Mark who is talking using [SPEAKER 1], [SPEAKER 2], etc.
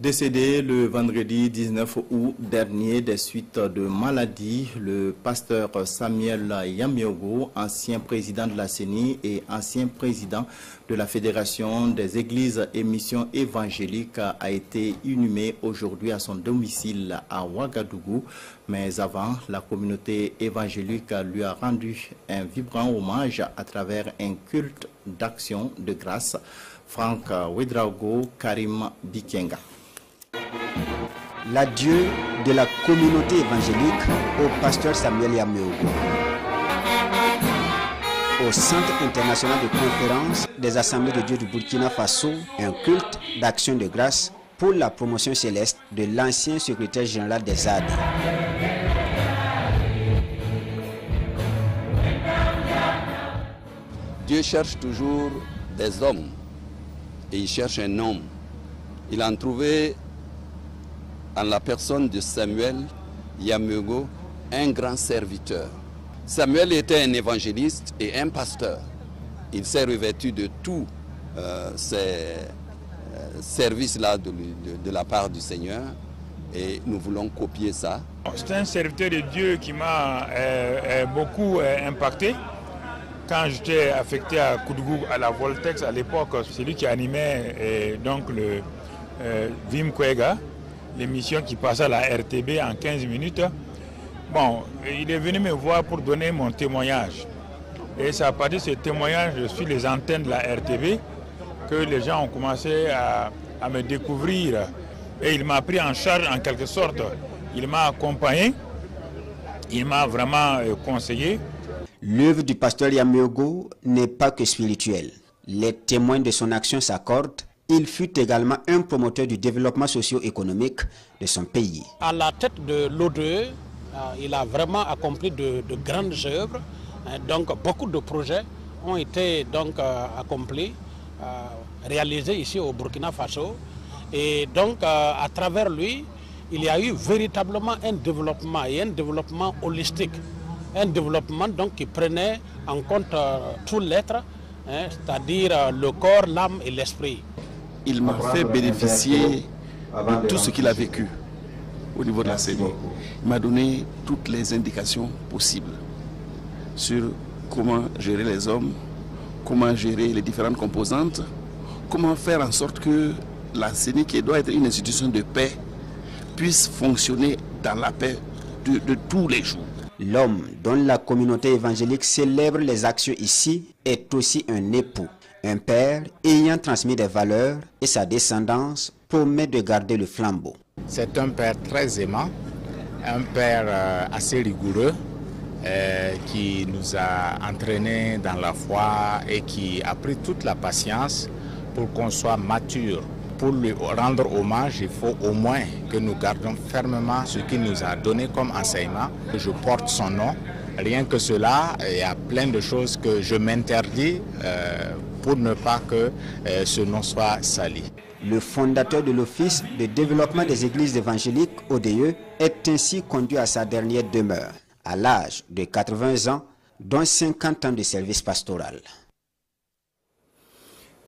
[SPEAKER 1] Décédé le vendredi 19 août dernier des suites de maladie, le pasteur Samuel Yamiogo, ancien président de la CENI et ancien président de la Fédération des Églises et Missions évangéliques, a été inhumé aujourd'hui à son domicile à Ouagadougou. Mais avant, la communauté évangélique lui a rendu un vibrant hommage à travers un culte d'action de grâce. Franck Ouedraogo, Karim Bikenga.
[SPEAKER 2] L'adieu de la communauté évangélique au pasteur Samuel Yamiogo. Au Centre international de conférence des Assemblées de Dieu du Burkina Faso, un culte d'action de grâce pour la promotion céleste de l'ancien secrétaire général des ZAD.
[SPEAKER 3] Dieu cherche toujours des hommes et il cherche un homme. Il a trouvé en la personne de Samuel Yamiogo un grand serviteur. Samuel était un évangéliste et un pasteur. Il s'est revêtu de tous ces services-là de la part du Seigneur et nous voulons copier ça.
[SPEAKER 4] C'est un serviteur de Dieu qui m'a beaucoup impacté. Quand j'étais affecté à Koudougou, à la Voltex à l'époque, c'est lui qui animait donc le Vim Kwega, l'émission qui passait à la RTB en 15 minutes. Bon, il est venu me voir pour donner mon témoignage. Et c'est à partir de ce témoignage sur les antennes de la RTB que les gens ont commencé à me découvrir. Et il m'a pris en charge en quelque sorte. Il m'a accompagné, il m'a vraiment conseillé.
[SPEAKER 2] L'œuvre du pasteur Yamiogo n'est pas que spirituelle. Les témoins de son action s'accordent. Il fut également un promoteur du développement socio-économique de son pays.
[SPEAKER 5] À la tête de l'ODE, il a vraiment accompli de grandes œuvres. Donc beaucoup de projets ont été donc accomplis, réalisés ici au Burkina Faso. Et donc à travers lui, il y a eu véritablement un développement et un développement holistique. Un développement donc qui prenait en compte tout l'être, c'est-à-dire le corps, l'âme et l'esprit.
[SPEAKER 6] Il m'a fait bénéficier de tout ce qu'il a vécu au niveau de la CENI. Il m'a donné toutes les indications possibles sur comment gérer les hommes, comment gérer les différentes composantes, comment faire en sorte que la CENI, qui doit être une institution de paix, puisse fonctionner dans la paix de tous les jours.
[SPEAKER 2] L'homme dont la communauté évangélique célèbre les actions ici est aussi un époux, un père ayant transmis des valeurs et sa descendance promet de garder le flambeau.
[SPEAKER 7] C'est un père très aimant, un père assez rigoureux qui nous a entraînés dans la foi et qui a pris toute la patience pour qu'on soit mature. Pour lui rendre hommage, il faut au moins que nous gardions fermement ce qu'il nous a donné comme enseignement. Je porte son nom. Rien que cela, il y a plein de choses que je m'interdis pour ne pas que ce nom soit sali.
[SPEAKER 2] Le fondateur de l'Office de développement des églises évangéliques, ODE, est ainsi conduit à sa dernière demeure, à l'âge de 80 ans, dont 50 ans de service pastoral.